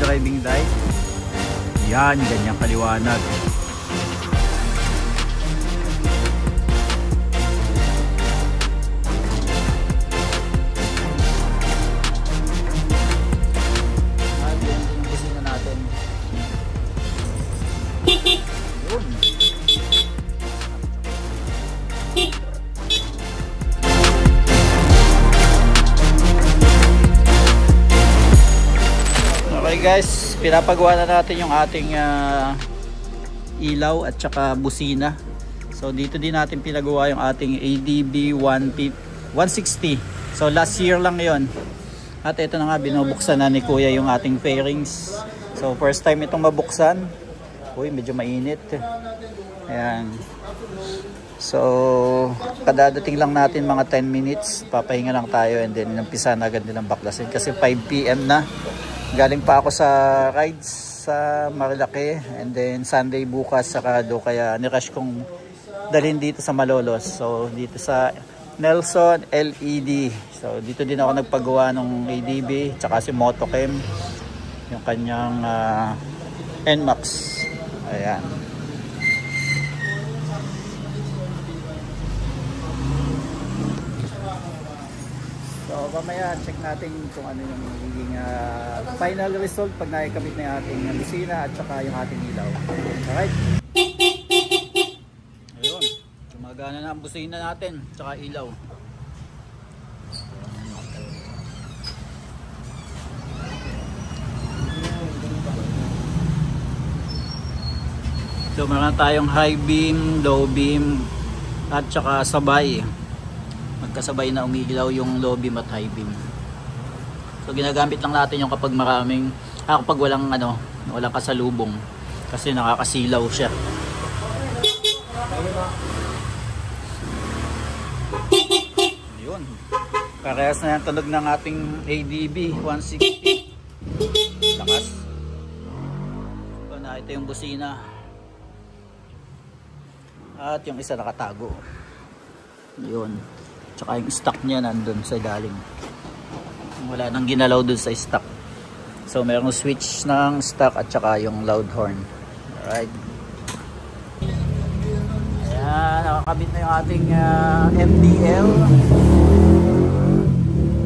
driving light. Yan, ganyang kaliwanag. At yan yung busina natin. Yun. Okay guys, pinapagawa na natin yung ating ilaw at saka busina. So dito din natin pinagawa yung ating ADB 160. So last year lang yon. At ito na nga, binubuksan na ni Kuya yung ating fairings. So first time itong mabuksan. Uy, medyo mainit. Ayan. So kadadating lang natin mga 10 minutes. Papahinga lang tayo and then umpisa na agad nilang baklasin kasi 5 PM na. Galing pa ako sa rides sa Marilaki and then Sunday bukas sa Kado, kaya nirush kong dalhin dito sa Malolos. So dito sa Nelson LED. So dito din ako nagpagawa ng ADB tsaka si Motochem yung kanyang NMAX. Ayan. So mamaya check natin kung ano yung magiging final result pag nakikabit na yung ating busina at saka yung ating ilaw. Alright. Ayun. Gumagana na ang busina natin at saka ilaw. So meron tayong high beam, low beam at saka sabay. Magkasabay na umiilaw yung low beam at high beam. So ginagamit lang natin yung kapag maraming kapag walang walang kasalubong kasi nakakasilaw siya. Ayun. Parehas na yung tunog ng ating ADB 160. Lakas. So na ito yung busina. At yung isa nakatago. Yun. Tsaka yung stock niya nandun sa ilalim. Wala nang ginalaw dun sa stock. So mayroong switch ng stock at saka yung loud horn. Alright. Ayan, nakakabit na yung ating MDL.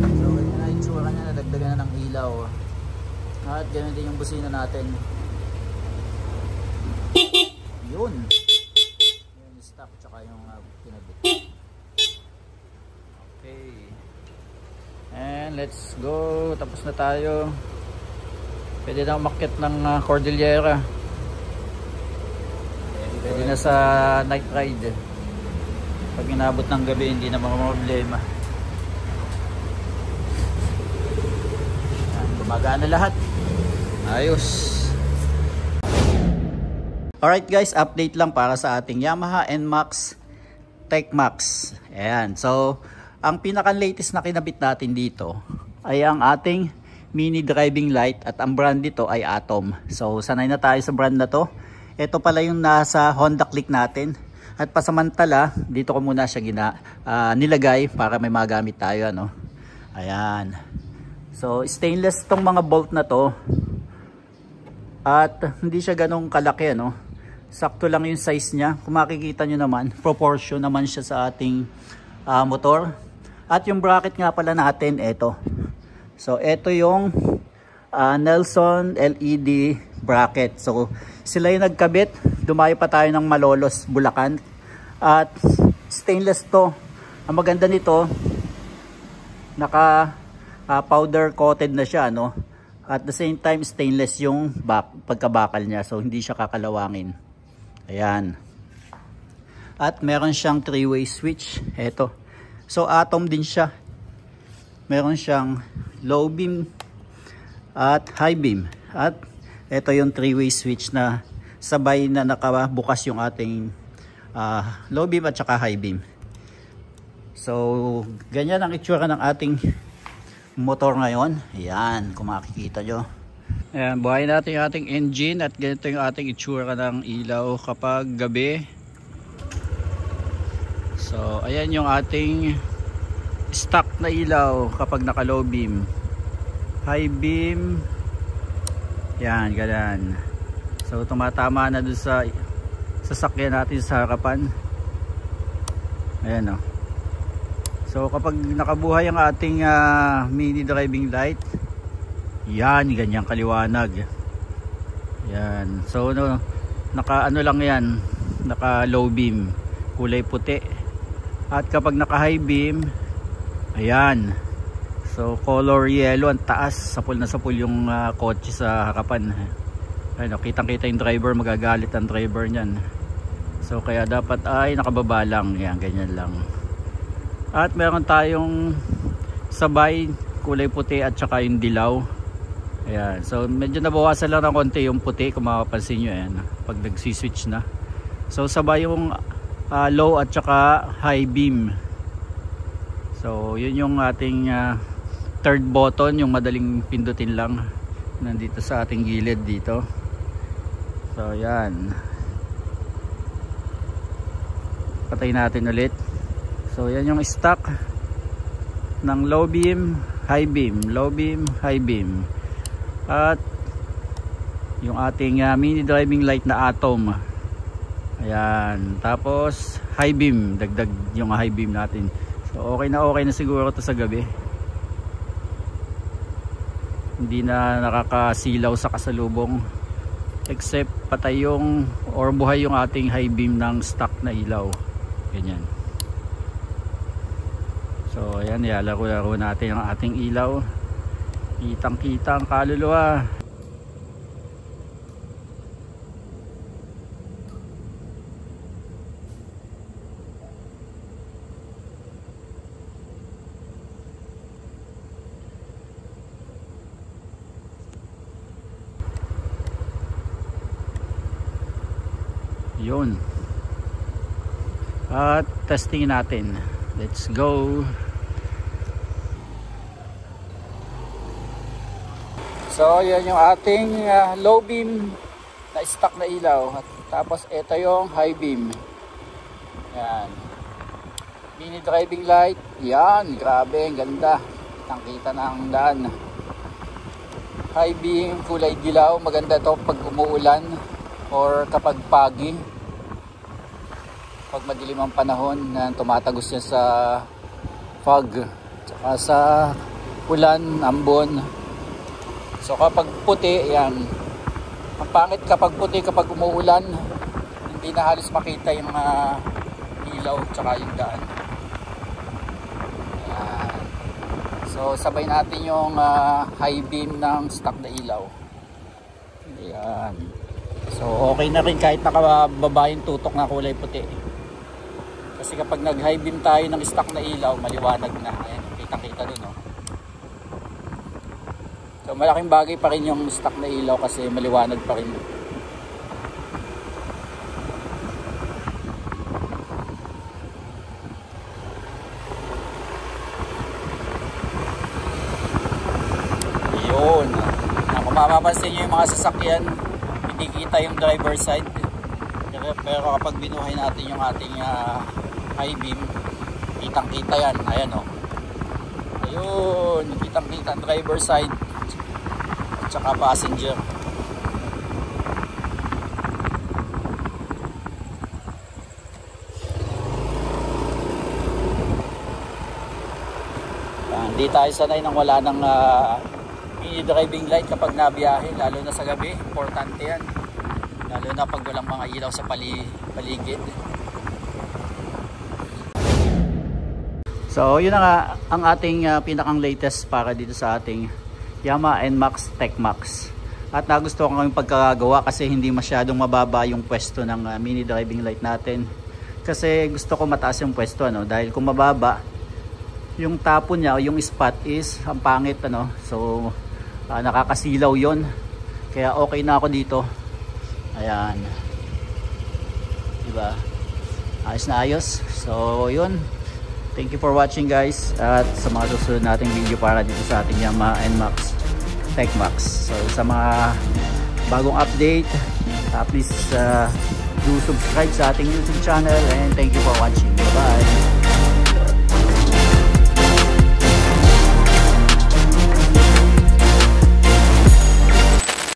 So ganyan na yung tsura niya, nadagdagan na ng ilaw. At ganyan din yung busina natin. Yun. Yung stock tsaka yung pinabit. Okay. And let's go. Tapos na tayo. Pwede na umakyat ng Cordillera. Pwede na sa night ride. Pag inabot ng gabi, hindi na mga problema. Gumagana lahat. Ayos. Alright guys, update lang para sa ating Yamaha NMAX TechMax. Ayan. So ang pinaka-latest na kinabit natin dito ay ang ating mini driving light at ang brand dito ay Atom. So sanay na tayo sa brand na to. Ito pala yung nasa Honda Click natin. At pasamantala, dito ko muna siya nilagay para may magamit tayo. Ayan. So stainless tong mga bolt na to. At hindi siya ganong kalaki. Sakto lang yung size niya. Kung makikita nyo naman, proportion naman siya sa ating motor. At yung bracket nga pala natin, ito. So, ito yung Nelson LED bracket. So, sila yung nagkabit. Dumayo pa tayo ng Malolos, Bulacan. At stainless to. Ang maganda nito, naka powder coated na siya. At the same time, stainless yung pagkabakal niya. So, hindi siya kakalawangin. Ayan. At meron siyang 3-way switch. Ito. So Atom din siya. Meron siyang low beam at high beam. At ito yung 3-way switch na sabay na nakabukas yung ating low beam at saka high beam. So ganyan ang itsura ng ating motor ngayon. Ayan, kung makikita nyo. Ayan, buhayin natin yung ating engine at ganito yung ating itsura ng ilaw kapag gabi. So ayan yung ating stock na ilaw kapag naka low beam, high beam Yan, ganyan. So tumatama na dun sa sasakyan natin sa harapan. Ayan, oh. So kapag nakabuhay ang ating mini driving light, yan, ganyan kaliwanag. Yan. So naka ano lang yan, naka low beam, kulay puti. At kapag naka high beam, ayan. So color yellow, ang taas, sapul na sapul yung kotse sa harapan. Ayun, kitang-kita yung driver, magagalit ang driver niyan. So kaya dapat ay nakababa lang, yan, ganyan lang. At meron tayong sabay, kulay puti at saka yung dilaw. Ayan, so medyo nabawasan lang ng konti yung puti kung mapapansin nyo, ayan, pag nagsiswitch na. So sabay yung low at saka high beam. So yun yung ating third button, yung madaling pindutin lang, nandito sa ating gilid dito. So yan, patay natin ulit. So yan yung stock ng low beam, high beam, low beam, high beam. At yung ating mini driving light na atom, ayan. Tapos high beam, dagdag yung high beam natin. So okay na siguro to sa gabi. Hindi na nakakasilaw sa kasalubong, except patay yung or buhay yung ating high beam ng stock na ilaw. Ganyan. So ayan, ilalaro natin ang ating ilaw. Kitang kita ang kaluluwa. Yun. At testing natin. Let's go. So yan yung ating low beam na stock na ilaw. At tapos ito yung high beam. Yan. Mini driving light. Yan, grabe, ang ganda. Kitang-kita na ang daan. High beam, kulay dilaw. Maganda to pag umuulan or kapag pagi. Pag madilim ang panahon, tumatagos yan sa fog. Tsaka sa ulan, ambon. So kapag puti, yan, ang pangit kapag puti, kapag umuulan, hindi na halos makita yung mga ilaw tsaka yung daan. Yan. So sabay natin yung high beam ng stock na ilaw. Yan. So okay na rin kahit nakababa yung tutok na kulay puti. Kasi kapag nag high beam tayo ng stock na ilaw, maliwanag na. Ayan, kita-kita dun, oh. So malaking bagay pa rin yung stock na ilaw kasi maliwanag pa rin. Yun. Kung mapapansin nyo yung mga sasakyan, hindi kita yung driver side. Pero kapag binuhay natin yung ating high beam, kitang-kita yan. Ayan, oh. Ayun, kitang-kita ang driver side tsaka passenger. Hindi tayo sanay nang wala ng mini driving light kapag nabiyahe, lalo na sa gabi. Importante yan, lalo na pag walang mga ilaw sa paligid. So yun na nga ang ating pinakang latest para dito sa ating Yamaha NMAX TechMax. At nagustuhan ko yung pagkakagawa kasi hindi masyadong mababa yung pwesto ng mini driving light natin. Kasi gusto ko mataas yung pwesto, ano, dahil kung mababa yung tapon niya o yung spot is ang pangit, ano. So nakakasilaw yon. Kaya okay na ako dito. Ayan. Diba? Ayos na ayos. So yun. Thank you for watching, guys. At sa mga susunod nating video para dito sa ating Yamaha NMAX TechMax. So sa mga bagong update, please do subscribe sa ating YouTube channel and thank you for watching. Bye bye.